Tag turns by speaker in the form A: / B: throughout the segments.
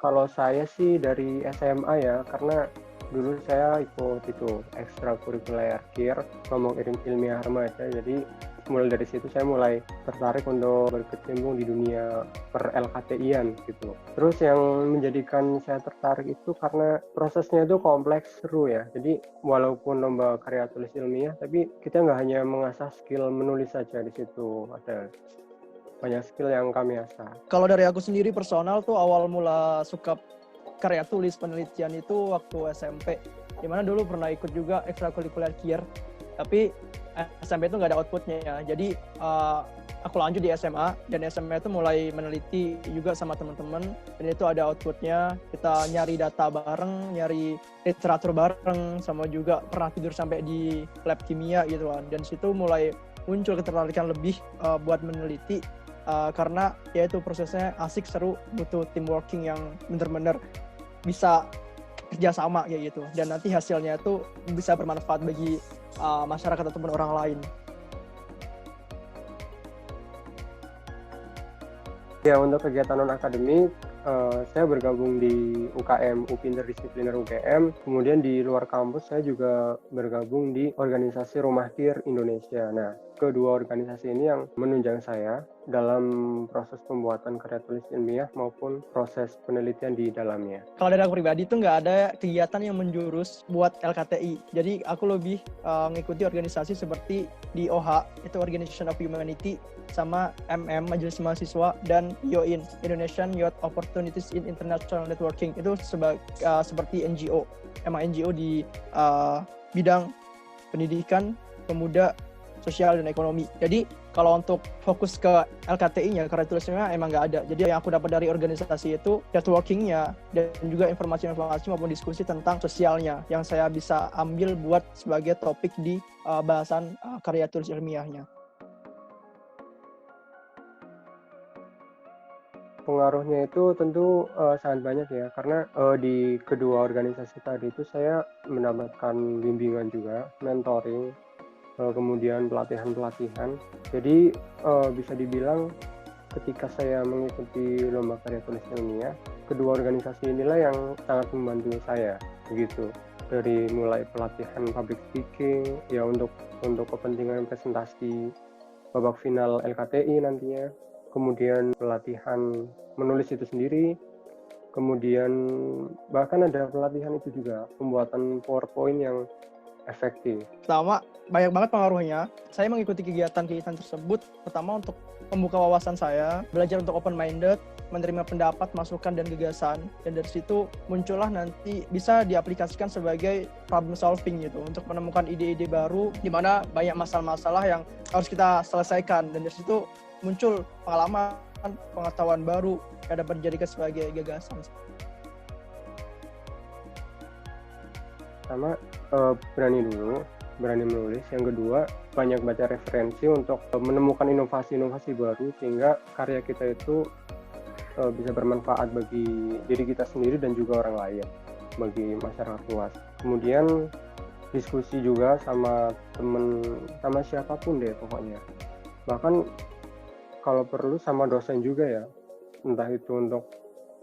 A: Kalau saya sih dari SMA ya, karena dulu saya ikut itu ekstrakurikuler KIR, kelompok ilmiah remaja. Jadi mulai dari situ saya mulai tertarik untuk berkecimpung di dunia per LKTI-an gitu. Terus yang menjadikan saya tertarik itu karena prosesnya itu kompleks, seru ya. Jadi walaupun lomba karya tulis ilmiah, tapi kita nggak hanya mengasah skill menulis saja di situ, ada banyak skill yang kami asah.
B: Kalau dari aku sendiri personal tuh awal mula suka karya tulis penelitian itu waktu SMP, dimana dulu pernah ikut juga ekstrakurikuler KIR, tapi SMP itu nggak ada outputnya ya. Jadi aku lanjut di SMA, dan SMA itu mulai meneliti juga sama teman-teman, dan itu ada outputnya. Kita nyari data bareng, nyari literatur bareng, sama juga pernah tidur sampai di lab kimia gitu kan. Dan situ mulai muncul ketertarikan lebih buat meneliti, karena ya itu prosesnya asik, seru, butuh team working yang bener-bener bisa kerjasama kayak gitu, dan nanti hasilnya itu bisa bermanfaat bagi masyarakat ataupun orang lain.
A: Ya, untuk kegiatan non-akademik, saya bergabung di UKM, UPI Interdisipliner UGM. Kemudian di luar kampus saya juga bergabung di organisasi Rumah KIR Indonesia. Nah, kedua organisasi ini yang menunjang saya dalam proses pembuatan karya tulis ilmiah maupun proses penelitian di dalamnya.
B: Kalau dari aku pribadi tuh nggak ada kegiatan yang menjurus buat LKTI. Jadi aku lebih ngikuti organisasi seperti di OH, itu Organization of Humanity, sama MM, Majelis Mahasiswa, dan YOIN, Indonesian Youth Opportunities in International Networking. Itu seperti NGO, emang NGO di bidang pendidikan, pemuda, sosial, dan ekonomi. Jadi kalau untuk fokus ke LKTI-nya, karya tulisnya emang nggak ada. Jadi yang aku dapat dari organisasi itu networking-nya, dan juga informasi-informasi maupun diskusi tentang sosialnya yang saya bisa ambil buat sebagai topik di bahasan karya tulis ilmiahnya.
A: Pengaruhnya itu tentu sangat banyak ya, karena di kedua organisasi tadi itu saya mendapatkan bimbingan juga, mentoring, kemudian pelatihan-pelatihan. Jadi bisa dibilang ketika saya mengikuti lomba karya tulis ilmiah, kedua organisasi inilah yang sangat membantu saya begitu. Dari mulai pelatihan public speaking ya untuk kepentingan presentasi babak final LKTI nantinya, kemudian pelatihan menulis itu sendiri, kemudian bahkan ada pelatihan itu juga pembuatan PowerPoint yang efektif.
B: Pertama, banyak banget pengaruhnya. Saya mengikuti kegiatan-kegiatan tersebut pertama untuk membuka wawasan saya, belajar untuk open-minded, menerima pendapat, masukan, dan gagasan. Dan dari situ muncullah nanti bisa diaplikasikan sebagai problem solving gitu, untuk menemukan ide-ide baru di mana banyak masalah-masalah yang harus kita selesaikan. Dan dari situ muncul pengalaman, pengetahuan baru yang dapat dijadikan sebagai gagasan.
A: Pertama, berani menulis. Yang kedua, banyak baca referensi untuk menemukan inovasi-inovasi baru sehingga karya kita itu bisa bermanfaat bagi diri kita sendiri dan juga orang lain, bagi masyarakat luas. Kemudian diskusi juga sama temen, sama siapapun deh pokoknya. Bahkan kalau perlu sama dosen juga ya, entah itu untuk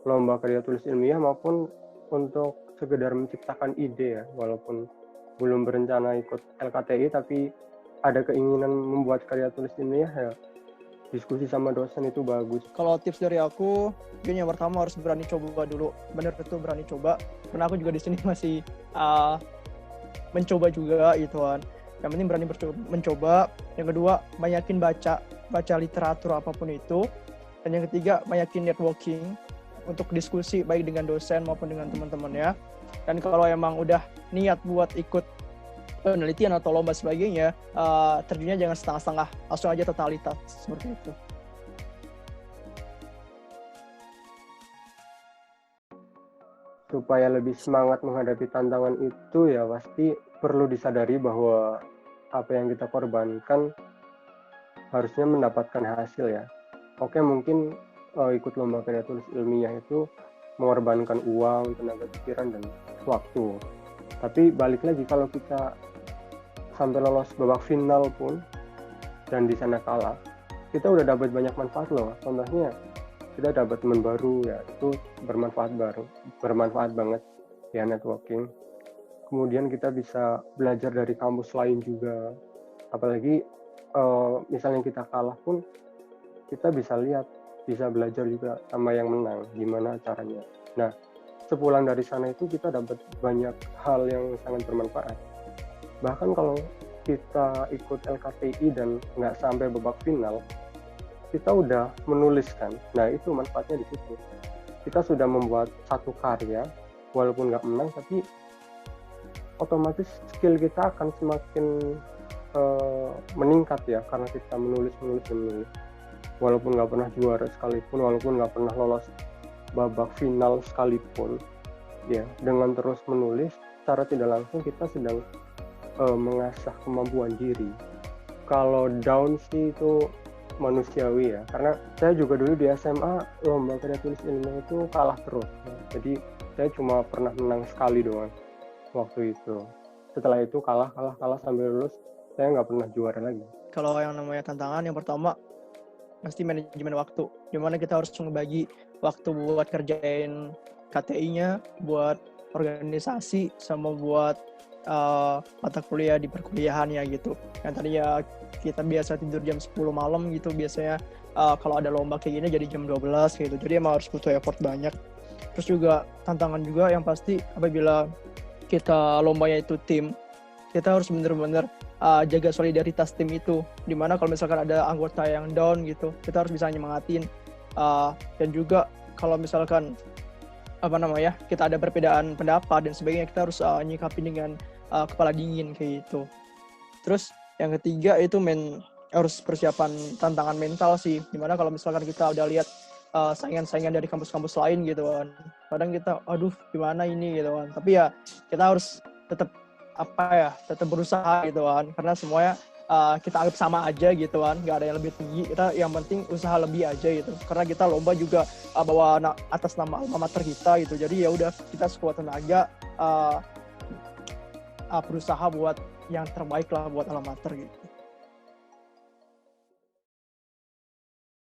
A: lomba karya tulis ilmiah maupun untuk sekedar menciptakan ide ya, walaupun belum berencana ikut LKTI tapi ada keinginan membuat karya tulis ilmiah ya, diskusi sama dosen itu bagus.
B: Kalau tips dari aku, yang pertama harus berani coba dulu. Bener betul berani coba. Karena aku juga di sini masih mencoba juga gitu kan. Yang penting berani mencoba. Yang kedua, banyakin baca literatur apapun itu. Dan yang ketiga, banyakin networking untuk diskusi baik dengan dosen maupun dengan teman-teman ya. Dan kalau emang udah niat buat ikut penelitian atau lomba sebagainya, terjunnya jangan setengah-setengah, langsung aja totalitas seperti itu.
A: Supaya lebih semangat menghadapi tantangan itu ya pasti perlu disadari bahwa apa yang kita korbankan harusnya mendapatkan hasil ya. Oke, mungkin ikut lomba karya tulis ilmiah itu mengorbankan uang, tenaga pikiran, dan waktu. Tapi balik lagi, kalau kita sampai lolos babak final pun dan di sana kalah, kita udah dapat banyak manfaat loh. Contohnya kita dapat teman baru ya, itu bermanfaat banget ya networking. Kemudian kita bisa belajar dari kampus lain juga, apalagi misalnya kita kalah pun kita bisa belajar juga sama yang menang gimana caranya. Nah, sepulang dari sana itu kita dapat banyak hal yang sangat bermanfaat. Bahkan kalau kita ikut LKTI dan nggak sampai babak final, kita udah menuliskan. Nah, itu manfaatnya di situ. Kita sudah membuat satu karya, walaupun nggak menang, tapi otomatis skill kita akan semakin meningkat ya, karena kita menulis. Walaupun nggak pernah juara sekalipun, walaupun nggak pernah lolos babak final sekalipun, ya dengan terus menulis, secara tidak langsung kita sedang mengasah kemampuan diri. Kalau down sih itu manusiawi ya, karena saya juga dulu di SMA lomba karya tulis ilmiah itu kalah terus ya. Jadi saya cuma pernah menang sekali doang waktu itu. Setelah itu kalah sambil lulus, saya nggak pernah juara lagi.
B: Kalau yang namanya tantangan, yang pertama pasti manajemen waktu, dimana kita harus membagi waktu buat kerjain KTI-nya, buat organisasi, sama buat mata kuliah di perkuliahan ya gitu. Yang tadinya kita biasa tidur jam 10 malam gitu, biasanya kalau ada lomba kayak gini jadi jam 12 gitu. Jadi emang harus butuh effort banyak. Terus juga tantangan juga yang pasti apabila kita lombanya itu tim, kita harus benar-benar jaga solidaritas tim itu. Dimana kalau misalkan ada anggota yang down gitu, kita harus bisa nyemangatin. Dan juga kalau misalkan kita ada perbedaan pendapat dan sebagainya, kita harus nyikapin dengan kepala dingin kayak gitu. Terus yang ketiga itu harus persiapan tantangan mental sih. Dimana kalau misalkan kita udah lihat saingan-saingan dari kampus-kampus lain gitu kan, kadang kita aduh gimana ini gitu kan, tapi ya kita harus tetap berusaha gitu kan, karena semuanya kita anggap sama aja gitu kan, nggak ada yang lebih tinggi, kita yang penting usaha lebih aja gitu, karena kita lomba juga bawa atas nama alma mater kita gitu. Jadi ya udah, kita sekuat tenaga berusaha buat yang terbaik lah buat alma mater gitu.